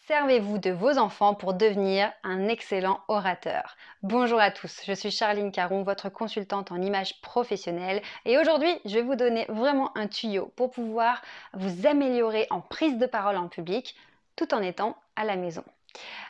Servez-vous de vos enfants pour devenir un excellent orateur. Bonjour à tous, je suis Charline Caron, votre consultante en images professionnelles et aujourd'hui je vais vous donner vraiment un tuyau pour pouvoir vous améliorer en prise de parole en public tout en étant à la maison.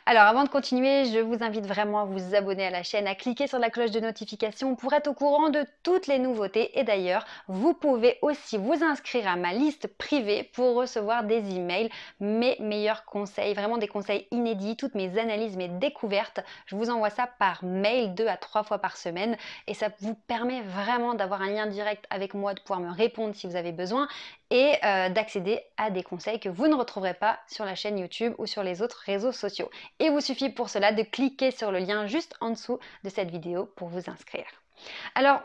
Alors avant de continuer, je vous invite vraiment à vous abonner à la chaîne, à cliquer sur la cloche de notification pour être au courant de toutes les nouveautés. Et d'ailleurs, vous pouvez aussi vous inscrire à ma liste privée pour recevoir des emails, mes meilleurs conseils, vraiment des conseils inédits, toutes mes analyses, mes découvertes. Je vous envoie ça par mail 2 à 3 fois par semaine et ça vous permet vraiment d'avoir un lien direct avec moi, de pouvoir me répondre si vous avez besoin et d'accéder à des conseils que vous ne retrouverez pas sur la chaîne YouTube ou sur les autres réseaux sociaux. Et il vous suffit pour cela de cliquer sur le lien juste en dessous de cette vidéo pour vous inscrire. Alors,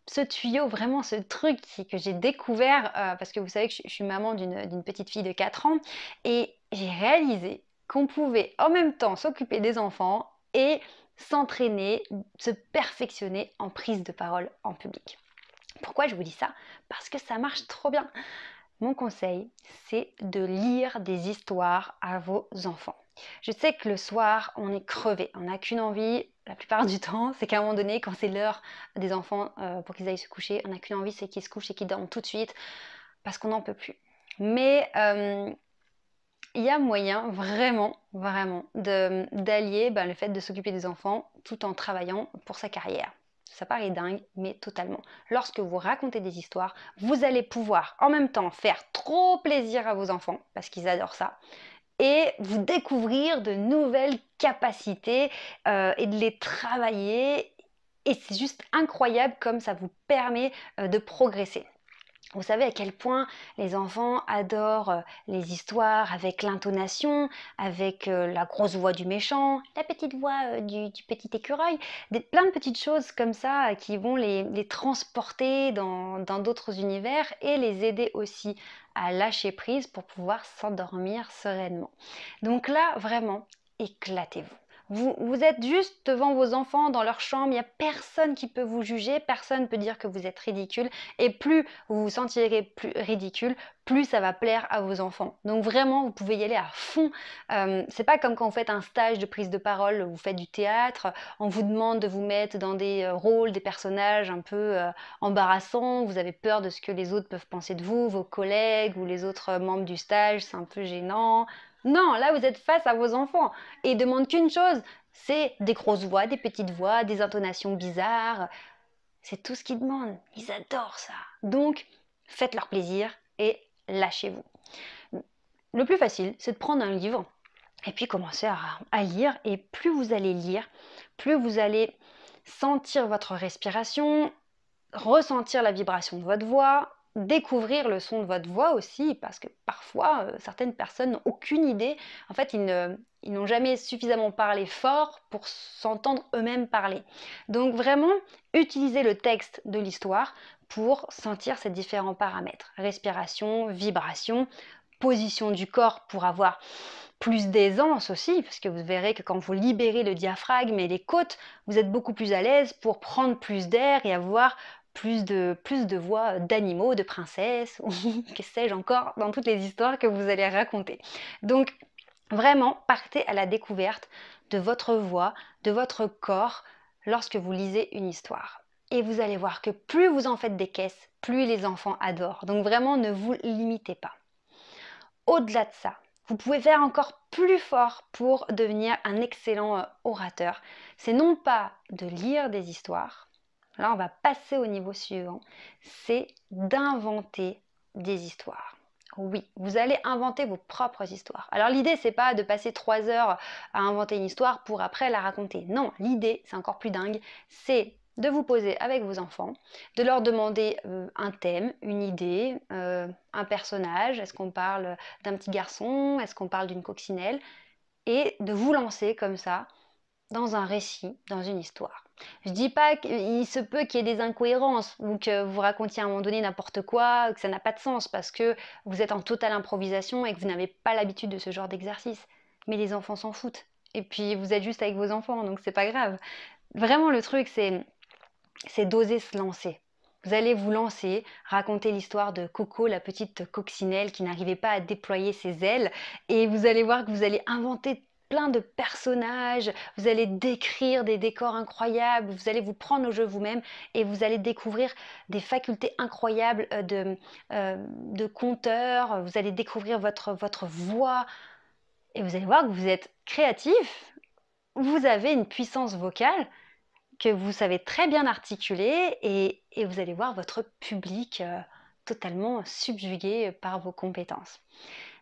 ce tuyau, vraiment ce truc que j'ai découvert, parce que vous savez que je suis maman d'une petite fille de 4 ans, et j'ai réalisé qu'on pouvait en même temps s'occuper des enfants et s'entraîner, se perfectionner en prise de parole en public. Pourquoi je vous dis ça? Parce que ça marche trop bien. Mon conseil, c'est de lire des histoires à vos enfants. Je sais que le soir, on est crevé, on n'a qu'une envie, la plupart du temps, c'est qu'à un moment donné, quand c'est l'heure des enfants pour qu'ils aillent se coucher, on n'a qu'une envie, c'est qu'ils se couchent et qu'ils dorment tout de suite, parce qu'on n'en peut plus. Mais il y a moyen, vraiment, vraiment, d'allier le fait de s'occuper des enfants tout en travaillant pour sa carrière. Ça paraît dingue, mais totalement. Lorsque vous racontez des histoires, vous allez pouvoir en même temps faire trop plaisir à vos enfants, parce qu'ils adorent ça, et vous découvrir de nouvelles capacités et de les travailler. Et c'est juste incroyable comme ça vous permet de progresser. Vous savez à quel point les enfants adorent les histoires avec l'intonation, avec la grosse voix du méchant, la petite voix du petit écureuil, plein de petites choses comme ça qui vont les transporter dans d'autres univers et les aider aussi à lâcher prise pour pouvoir s'endormir sereinement. Donc là, vraiment, éclatez-vous. Vous êtes juste devant vos enfants dans leur chambre, il n'y a personne qui peut vous juger, personne ne peut dire que vous êtes ridicule et plus vous vous sentirez plus ridicule, plus ça va plaire à vos enfants. Donc vraiment, vous pouvez y aller à fond. C'est pas comme quand vous faites un stage de prise de parole, vous faites du théâtre, on vous demande de vous mettre dans des rôles, des personnages un peu embarrassants, vous avez peur de ce que les autres peuvent penser de vous, vos collègues ou les autres membres du stage, c'est un peu gênant. Non, là vous êtes face à vos enfants et ils demandent qu'une chose, c'est des grosses voix, des petites voix, des intonations bizarres. C'est tout ce qu'ils demandent. Ils adorent ça. Donc, faites leur plaisir et lâchez-vous. Le plus facile, c'est de prendre un livre et puis commencer à lire. Et plus vous allez lire, plus vous allez sentir votre respiration, ressentir la vibration de votre voix, découvrir le son de votre voix aussi, parce que parfois, certaines personnes n'ont aucune idée. En fait, ils n'ont jamais suffisamment parlé fort pour s'entendre eux-mêmes parler. Donc vraiment, utilisez le texte de l'histoire pour sentir ces différents paramètres. Respiration, vibration, position du corps pour avoir plus d'aisance aussi, parce que vous verrez que quand vous libérez le diaphragme et les côtes, vous êtes beaucoup plus à l'aise pour prendre plus d'air et avoir plus de voix d'animaux, de princesses, ou que sais-je encore, dans toutes les histoires que vous allez raconter. Donc, vraiment, partez à la découverte de votre voix, de votre corps, lorsque vous lisez une histoire. Et vous allez voir que plus vous en faites des caisses, plus les enfants adorent. Donc vraiment, ne vous limitez pas. Au-delà de ça, vous pouvez faire encore plus fort pour devenir un excellent orateur. C'est non pas de lire des histoires, là on va passer au niveau suivant, c'est d'inventer des histoires. Oui, vous allez inventer vos propres histoires. Alors l'idée, c'est pas de passer 3 heures à inventer une histoire pour après la raconter. Non, l'idée, c'est encore plus dingue, c'est de vous poser avec vos enfants, de leur demander un thème, une idée, un personnage. Est-ce qu'on parle d'un petit garçon? Est-ce qu'on parle d'une coccinelle? Et de vous lancer comme ça dans un récit, dans une histoire. Je dis pas qu'il se peut qu'il y ait des incohérences ou que vous racontiez à un moment donné n'importe quoi, que ça n'a pas de sens parce que vous êtes en totale improvisation et que vous n'avez pas l'habitude de ce genre d'exercice. Mais les enfants s'en foutent. Et puis vous êtes juste avec vos enfants, donc c'est pas grave. Vraiment le truc c'est d'oser se lancer. Vous allez vous lancer, raconter l'histoire de Coco, la petite coccinelle qui n'arrivait pas à déployer ses ailes, et vous allez voir que vous allez inventer plein de personnages, vous allez décrire des décors incroyables, vous allez vous prendre au jeu vous-même et vous allez découvrir des facultés incroyables de conteur, vous allez découvrir votre voix et vous allez voir que vous êtes créatif, vous avez une puissance vocale que vous savez très bien articuler et vous allez voir votre public totalement subjugué par vos compétences.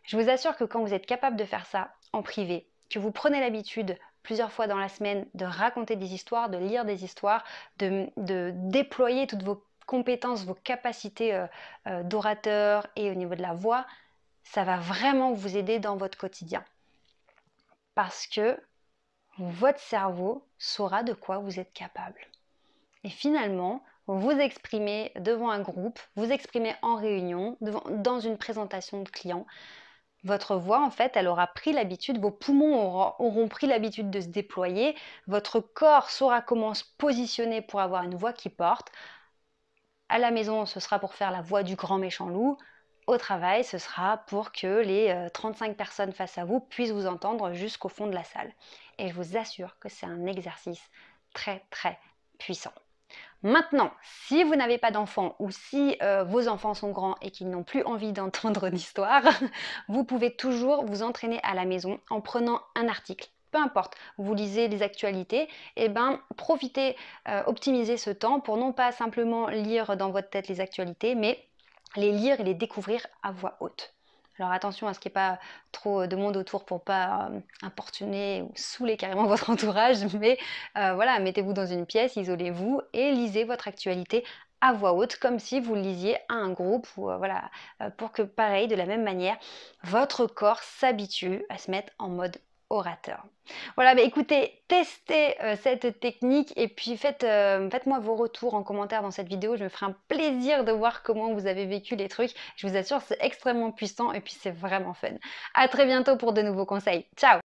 Je vous assure que quand vous êtes capable de faire ça en privé, que vous prenez l'habitude plusieurs fois dans la semaine de raconter des histoires, de lire des histoires, de déployer toutes vos compétences, vos capacités d'orateur et au niveau de la voix, ça va vraiment vous aider dans votre quotidien. Parce que votre cerveau saura de quoi vous êtes capable. Et finalement, vous vous exprimez devant un groupe, vous exprimez en réunion, dans une présentation de clients. Votre voix, en fait, elle aura pris l'habitude, vos poumons auront pris l'habitude de se déployer, votre corps saura comment se positionner pour avoir une voix qui porte. À la maison, ce sera pour faire la voix du grand méchant loup. Au travail, ce sera pour que les 35 personnes face à vous puissent vous entendre jusqu'au fond de la salle. Et je vous assure que c'est un exercice très très puissant. Maintenant, si vous n'avez pas d'enfants ou si vos enfants sont grands et qu'ils n'ont plus envie d'entendre d'histoire, vous pouvez toujours vous entraîner à la maison en prenant un article. Peu importe, vous lisez les actualités, et profitez, optimisez ce temps pour non pas simplement lire dans votre tête les actualités, mais les lire et les découvrir à voix haute. Alors attention à ce qu'il n'y ait pas trop de monde autour pour pas importuner ou saouler carrément votre entourage, mais voilà, mettez-vous dans une pièce, isolez-vous et lisez votre actualité à voix haute, comme si vous le lisiez à un groupe, ou voilà, pour que pareil, de la même manière, votre corps s'habitue à se mettre en mode orateur. Voilà, bah écoutez, testez cette technique et puis faites-moi vos retours en commentaire dans cette vidéo. Je me ferai un plaisir de voir comment vous avez vécu les trucs. Je vous assure, c'est extrêmement puissant et puis c'est vraiment fun. À très bientôt pour de nouveaux conseils. Ciao!